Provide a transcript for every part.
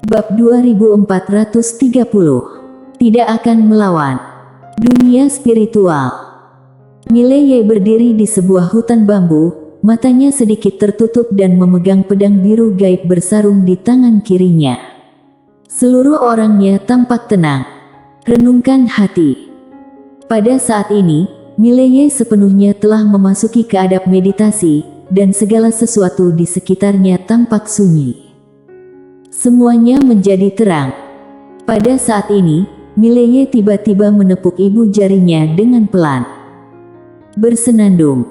Bab 2430. Tidak akan melawan. Dunia spiritual. Mileye berdiri di sebuah hutan bambu, matanya sedikit tertutup dan memegang pedang biru gaib bersarung di tangan kirinya. Seluruh orangnya tampak tenang. Renungkan hati. Pada saat ini, Mileye sepenuhnya telah memasuki keadaan meditasi, dan segala sesuatu di sekitarnya tampak sunyi. Semuanya menjadi terang. Pada saat ini, Mileye tiba-tiba menepuk ibu jarinya dengan pelan. Bersenandung.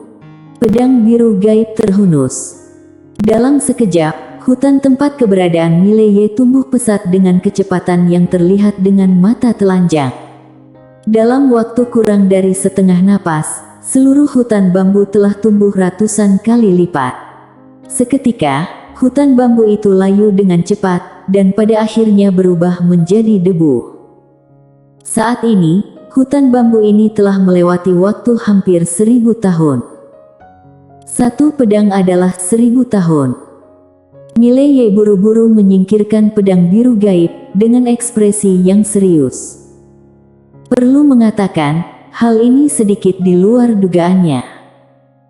Pedang biru gaib terhunus. Dalam sekejap, hutan tempat keberadaan Mileye tumbuh pesat dengan kecepatan yang terlihat dengan mata telanjang. Dalam waktu kurang dari setengah napas, seluruh hutan bambu telah tumbuh ratusan kali lipat. Seketika, hutan bambu itu layu dengan cepat, dan pada akhirnya berubah menjadi debu. Saat ini, hutan bambu ini telah melewati waktu hampir 1000 tahun. Satu pedang adalah 1000 tahun. Mileye buru-buru menyingkirkan pedang biru gaib, dengan ekspresi yang serius. Perlu mengatakan, hal ini sedikit di luar dugaannya.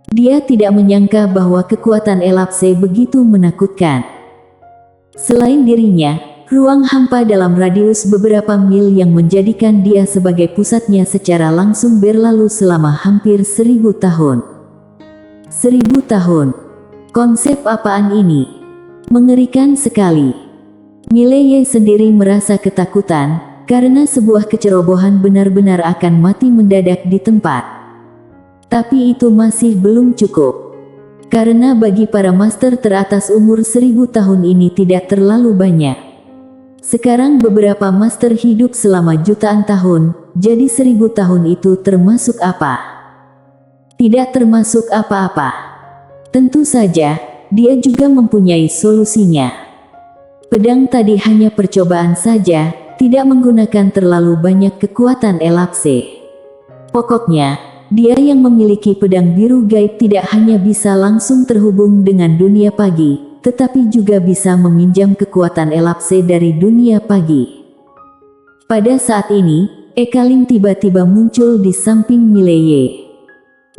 Dia tidak menyangka bahwa kekuatan Elapse begitu menakutkan. Selain dirinya, ruang hampa dalam radius beberapa mil yang menjadikan dia sebagai pusatnya secara langsung berlalu selama hampir 1000 tahun. 1000 tahun. Konsep apaan ini? Mengerikan sekali. Mileye sendiri merasa ketakutan, karena sebuah kecerobohan benar-benar akan mati mendadak di tempat. Tapi itu masih belum cukup. Karena bagi para master teratas umur 1000 tahun ini tidak terlalu banyak. Sekarang beberapa master hidup selama jutaan tahun, jadi 1000 tahun itu termasuk apa? Tidak termasuk apa-apa. Tentu saja, dia juga mempunyai solusinya. Pedang tadi hanya percobaan saja, tidak menggunakan terlalu banyak kekuatan Elapse. Pokoknya, dia yang memiliki pedang biru gaib tidak hanya bisa langsung terhubung dengan dunia pagi, tetapi juga bisa meminjam kekuatan Elapse dari dunia pagi. Pada saat ini, Ekaling tiba-tiba muncul di samping Mileye.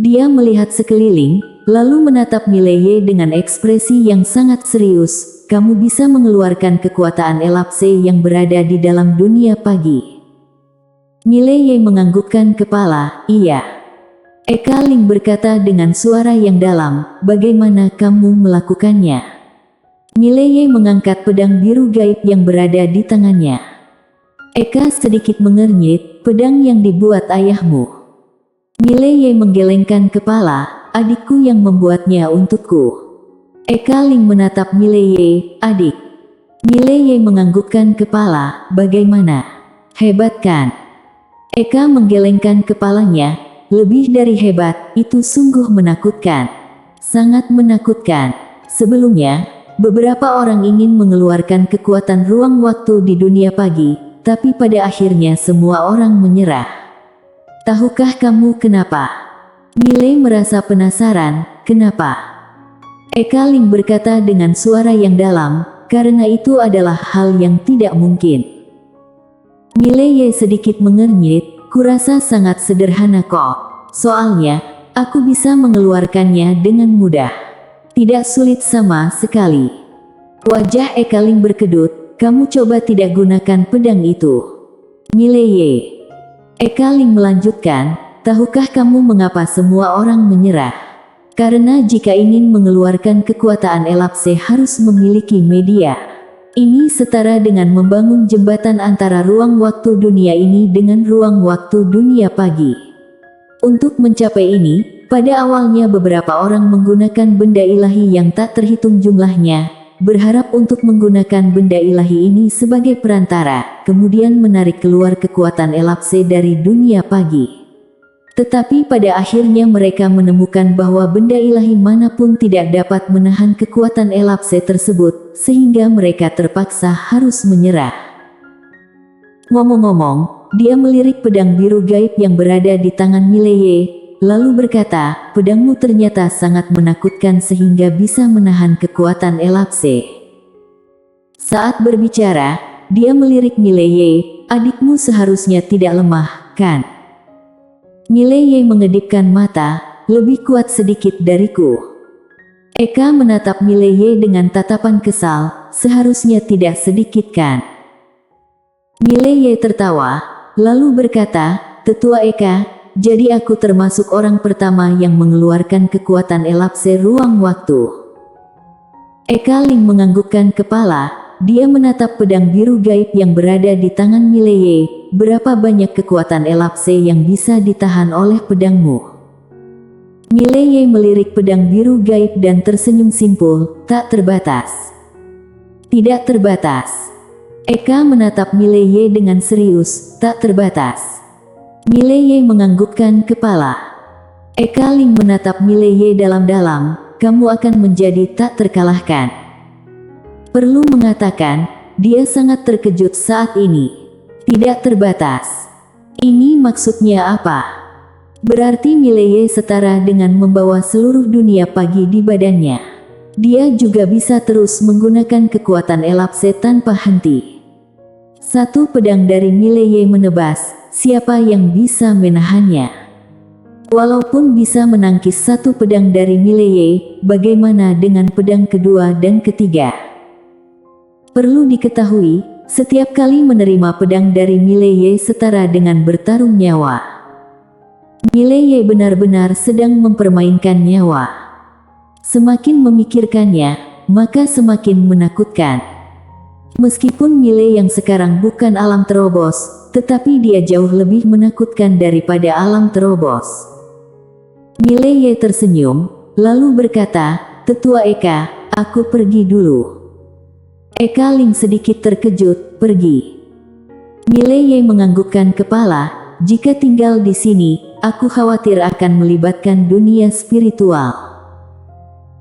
Dia melihat sekeliling, lalu menatap Mileye dengan ekspresi yang sangat serius. Kamu bisa mengeluarkan kekuatan Elapse yang berada di dalam dunia pagi. Mileye menganggukkan kepala, iya. Ekaling berkata dengan suara yang dalam, bagaimana kamu melakukannya? Mileye mengangkat pedang biru gaib yang berada di tangannya. Eka sedikit mengernyit, pedang yang dibuat ayahmu. Mileye menggelengkan kepala, adikku yang membuatnya untukku. Ekaling menatap Mileye, adik. Mileye menganggukkan kepala, bagaimana? Hebat kan? Eka menggelengkan kepalanya, lebih dari hebat, itu sungguh menakutkan. Sangat menakutkan. Sebelumnya, beberapa orang ingin mengeluarkan kekuatan ruang waktu di dunia pagi, tapi pada akhirnya semua orang menyerah. Tahukah kamu kenapa? Mileye merasa penasaran, kenapa? Ekaling berkata dengan suara yang dalam, karena itu adalah hal yang tidak mungkin. Mileye sedikit mengernyit, kurasa sangat sederhana kok. Soalnya, aku bisa mengeluarkannya dengan mudah. Tidak sulit sama sekali. Wajah Ekaling berkedut, kamu coba tidak gunakan pedang itu. Mileye. Ekaling melanjutkan, tahukah kamu mengapa semua orang menyerah? Karena jika ingin mengeluarkan kekuatan Elapse harus memiliki media. Ini setara dengan membangun jembatan antara ruang waktu dunia ini dengan ruang waktu dunia pagi. Untuk mencapai ini, pada awalnya beberapa orang menggunakan benda ilahi yang tak terhitung jumlahnya, berharap untuk menggunakan benda ilahi ini sebagai perantara, kemudian menarik keluar kekuatan Elapse dari dunia pagi. Tetapi pada akhirnya mereka menemukan bahwa benda ilahi manapun tidak dapat menahan kekuatan Elapse tersebut, sehingga mereka terpaksa harus menyerah. Ngomong-ngomong, dia melirik pedang biru gaib yang berada di tangan Mileye, lalu berkata, pedangmu ternyata sangat menakutkan sehingga bisa menahan kekuatan Elapse. Saat berbicara, dia melirik Mileye, adikmu seharusnya tidak lemah, kan? Mileye mengedipkan mata, lebih kuat sedikit dariku. Eka menatap Mileye dengan tatapan kesal, seharusnya tidak sedikit kan? Mileye tertawa, lalu berkata, Tetua Eka, jadi aku termasuk orang pertama yang mengeluarkan kekuatan elapse ruang waktu. Eka Ling menganggukkan kepala, dia menatap pedang biru gaib yang berada di tangan Mileye, berapa banyak kekuatan elapse yang bisa ditahan oleh pedangmu? Mileye melirik pedang biru gaib dan tersenyum simpul, tak terbatas. Tidak terbatas. Eka menatap Mileye dengan serius, tak terbatas. Mileye menganggukkan kepala. Eka Ling menatap Mileye dalam-dalam, kamu akan menjadi tak terkalahkan. Perlu mengatakan, dia sangat terkejut saat ini. Tidak terbatas. Ini maksudnya apa? Berarti Mileye setara dengan membawa seluruh dunia pagi di badannya. Dia juga bisa terus menggunakan kekuatan elapse tanpa henti. Satu pedang dari Mileye menebas, siapa yang bisa menahannya? Walaupun bisa menangkis satu pedang dari Mileye, bagaimana dengan pedang kedua dan ketiga? Perlu diketahui, setiap kali menerima pedang dari Mileye setara dengan bertarung nyawa. Mileye benar-benar sedang mempermainkan nyawa. Semakin memikirkannya, maka semakin menakutkan. Meskipun Mileye yang sekarang bukan alam terobos, tetapi dia jauh lebih menakutkan daripada alam terobos. Mileye tersenyum, lalu berkata, Tetua Eka, aku pergi dulu. Eka Ling sedikit terkejut, pergi. Mileye menganggukkan kepala, jika tinggal di sini, aku khawatir akan melibatkan dunia spiritual.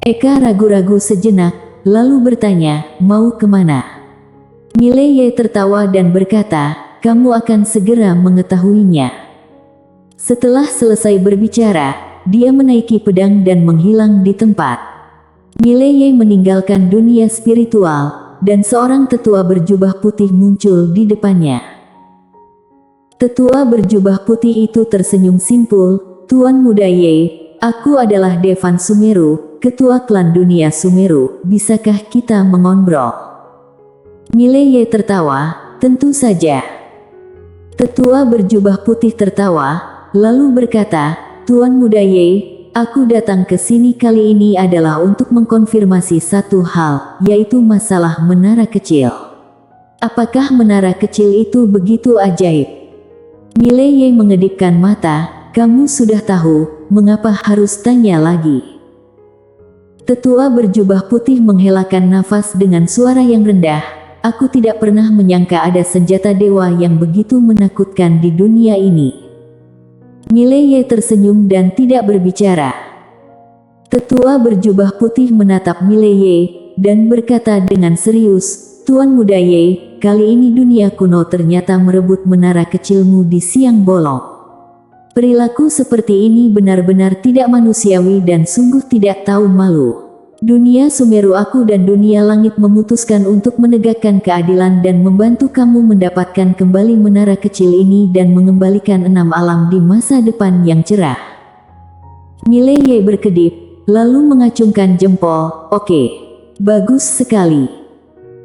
Eka ragu-ragu sejenak, lalu bertanya, mau kemana? Mileye tertawa dan berkata, kamu akan segera mengetahuinya. Setelah selesai berbicara, dia menaiki pedang dan menghilang di tempat. Mileye meninggalkan dunia spiritual, dan seorang tetua berjubah putih muncul di depannya. Tetua berjubah putih itu tersenyum simpul, Tuan Muda Ye, aku adalah Devan Sumeru, ketua klan dunia Sumeru, bisakah kita mengobrol? Mileye tertawa, tentu saja. Tetua berjubah putih tertawa, lalu berkata, Tuan Muda Ye, aku datang ke sini kali ini adalah untuk mengkonfirmasi satu hal, yaitu masalah menara kecil. Apakah menara kecil itu begitu ajaib? Mileye mengedipkan mata, kamu sudah tahu, mengapa harus tanya lagi? Tetua berjubah putih menghelakan nafas dengan suara yang rendah, aku tidak pernah menyangka ada senjata dewa yang begitu menakutkan di dunia ini. Mileye tersenyum dan tidak berbicara. Tetua berjubah putih menatap Mileye, dan berkata dengan serius, Tuan Muda Ye, kali ini dunia kuno ternyata merebut menara kecilmu di siang bolong. Perilaku seperti ini benar-benar tidak manusiawi dan sungguh tidak tahu malu. Dunia Sumeru aku dan dunia langit memutuskan untuk menegakkan keadilan dan membantu kamu mendapatkan kembali menara kecil ini dan mengembalikan 6 alam di masa depan yang cerah. Mileye berkedip, lalu mengacungkan jempol, oke. Bagus sekali.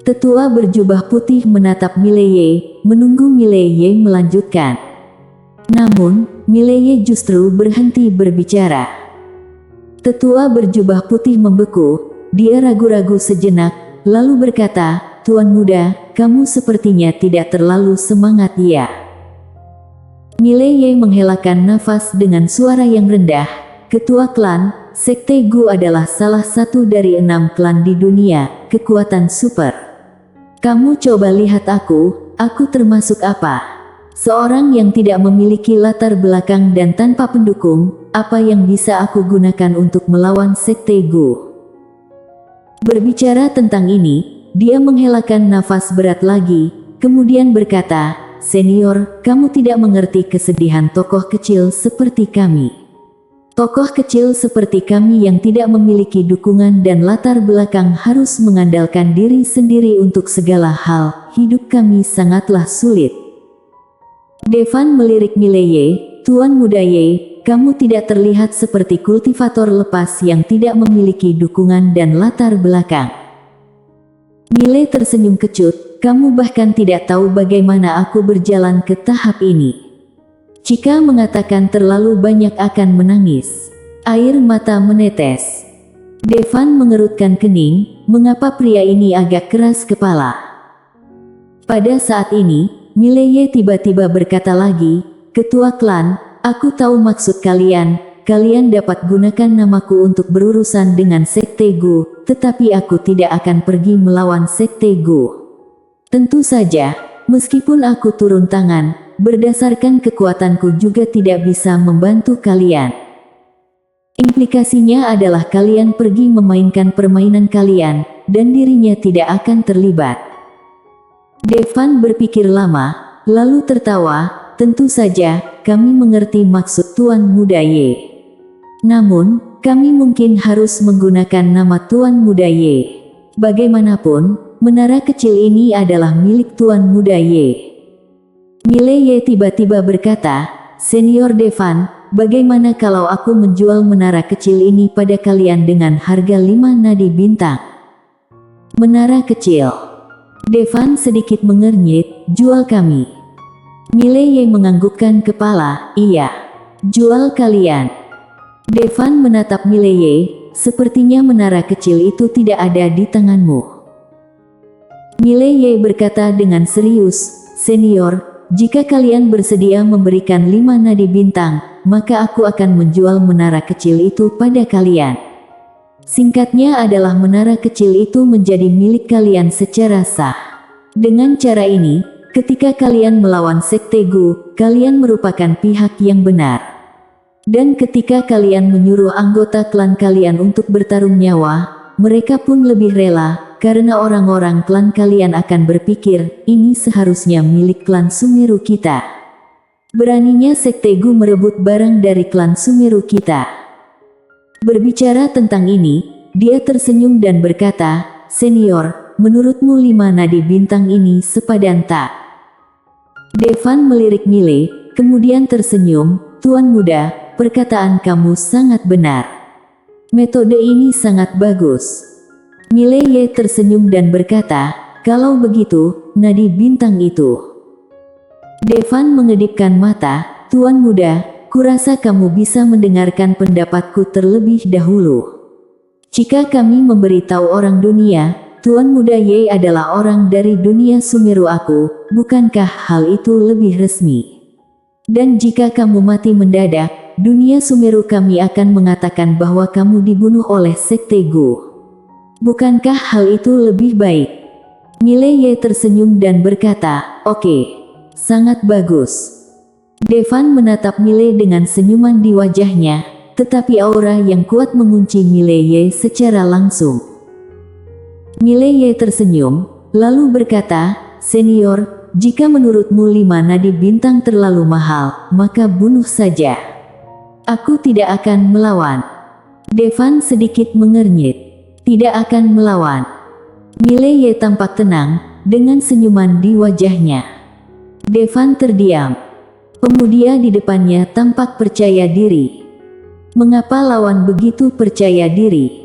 Tetua berjubah putih menatap Mileye, menunggu Mileye melanjutkan. Namun, Mileye justru berhenti berbicara. Tetua berjubah putih membeku, dia ragu-ragu sejenak, lalu berkata, Tuan Muda, kamu sepertinya tidak terlalu semangat ya. Mileye menghelakan nafas dengan suara yang rendah, Ketua klan, Sekte Gu adalah salah satu dari 6 klan di dunia, kekuatan super. Kamu coba lihat aku termasuk apa? Seorang yang tidak memiliki latar belakang dan tanpa pendukung, apa yang bisa aku gunakan untuk melawan Sekte Gu? Berbicara tentang ini, dia menghelakan nafas berat lagi, kemudian berkata, Senior, kamu tidak mengerti kesedihan tokoh kecil seperti kami. Tokoh kecil seperti kami yang tidak memiliki dukungan dan latar belakang harus mengandalkan diri sendiri untuk segala hal. Hidup kami sangatlah sulit. Devan melirik Mileye, Tuan Muda Ye, kamu tidak terlihat seperti kultivator lepas yang tidak memiliki dukungan dan latar belakang. Mile tersenyum kecut, kamu bahkan tidak tahu bagaimana aku berjalan ke tahap ini. Jika mengatakan terlalu banyak akan menangis. Air mata menetes. Devan mengerutkan kening, mengapa pria ini agak keras kepala. Pada saat ini, Mileye tiba-tiba berkata lagi, Ketua klan, aku tahu maksud kalian dapat gunakan namaku untuk berurusan dengan Sekte Gu, tetapi aku tidak akan pergi melawan Sekte Gu. Tentu saja, meskipun aku turun tangan, berdasarkan kekuatanku juga tidak bisa membantu kalian. Implikasinya adalah kalian pergi memainkan permainan kalian, dan dirinya tidak akan terlibat. Devan berpikir lama, lalu tertawa, tentu saja, kami mengerti maksud Tuan Muda Ye. Namun, kami mungkin harus menggunakan nama Tuan Muda Ye. Bagaimanapun, menara kecil ini adalah milik Tuan Muda Ye. Mileye tiba-tiba berkata, Senior Devan, bagaimana kalau aku menjual menara kecil ini pada kalian dengan harga 5 nadi bintang? Menara kecil. Devan sedikit mengernyit, jual kami. Mileye menganggukkan kepala, iya. Jual kalian. Devan menatap Mileye, sepertinya menara kecil itu tidak ada di tanganmu. Mileye berkata dengan serius, Senior, jika kalian bersedia memberikan 5 nadi bintang, maka aku akan menjual menara kecil itu pada kalian. Singkatnya adalah menara kecil itu menjadi milik kalian secara sah. Dengan cara ini, ketika kalian melawan Sekte Gu, kalian merupakan pihak yang benar. Dan ketika kalian menyuruh anggota klan kalian untuk bertarung nyawa, mereka pun lebih rela. Karena orang-orang klan kalian akan berpikir, ini seharusnya milik klan Sumeru kita. Beraninya Sekte Gu merebut barang dari klan Sumeru kita. Berbicara tentang ini, dia tersenyum dan berkata, Senior, menurutmu 5 nadi bintang ini sepadan tak? Devan melirik Mile, kemudian tersenyum, Tuan Muda, perkataan kamu sangat benar. Metode ini sangat bagus. Mileye tersenyum dan berkata, kalau begitu, nadi bintang itu. Devan mengedipkan mata, Tuan Muda, kurasa kamu bisa mendengarkan pendapatku terlebih dahulu. Jika kami memberitahu orang dunia, Tuan Muda Ye adalah orang dari dunia Sumeru aku, bukankah hal itu lebih resmi? Dan jika kamu mati mendadak, dunia Sumeru kami akan mengatakan bahwa kamu dibunuh oleh Sekte Gu. Bukankah hal itu lebih baik? Mileye tersenyum dan berkata, oke, sangat bagus. Devan menatap Mile dengan senyuman di wajahnya, tetapi aura yang kuat mengunci Mileye secara langsung. Mileye tersenyum, lalu berkata, Senior, jika menurutmu 5 nadi bintang terlalu mahal, maka bunuh saja. Aku tidak akan melawan. Devan sedikit mengernyit. Tidak akan melawan. Mileye tampak tenang, dengan senyuman di wajahnya. Devan terdiam. Pemuda di depannya tampak percaya diri. Mengapa lawan begitu percaya diri?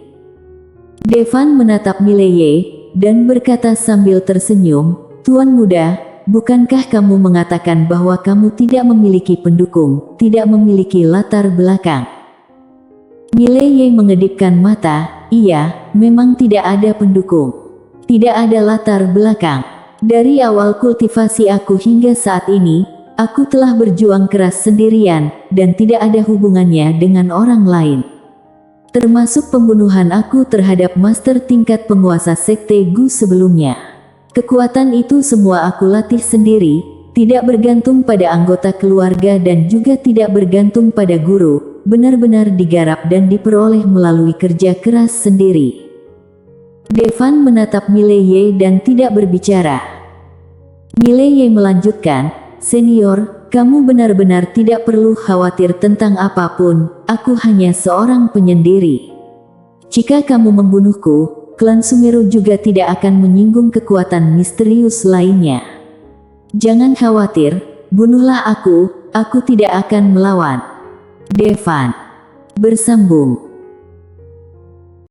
Devan menatap Mileye, dan berkata sambil tersenyum, Tuan Muda, bukankah kamu mengatakan bahwa kamu tidak memiliki pendukung, tidak memiliki latar belakang? Mileye mengedipkan mata, iya, memang tidak ada pendukung. Tidak ada latar belakang. Dari awal kultivasi aku hingga saat ini, aku telah berjuang keras sendirian, dan tidak ada hubungannya dengan orang lain. Termasuk pembunuhan aku terhadap master tingkat penguasa Sekte Gu sebelumnya. Kekuatan itu semua aku latih sendiri, tidak bergantung pada anggota keluarga dan juga tidak bergantung pada guru. Benar-benar digarap dan diperoleh melalui kerja keras sendiri. Devan menatap Mileye dan tidak berbicara. Mileye melanjutkan, Senior, Kamu benar-benar tidak perlu khawatir tentang apapun, aku hanya seorang penyendiri. Jika kamu membunuhku, klan Sumeru juga tidak akan menyinggung kekuatan misterius lainnya. Jangan khawatir, bunuhlah aku tidak akan melawan. Devan bersambung.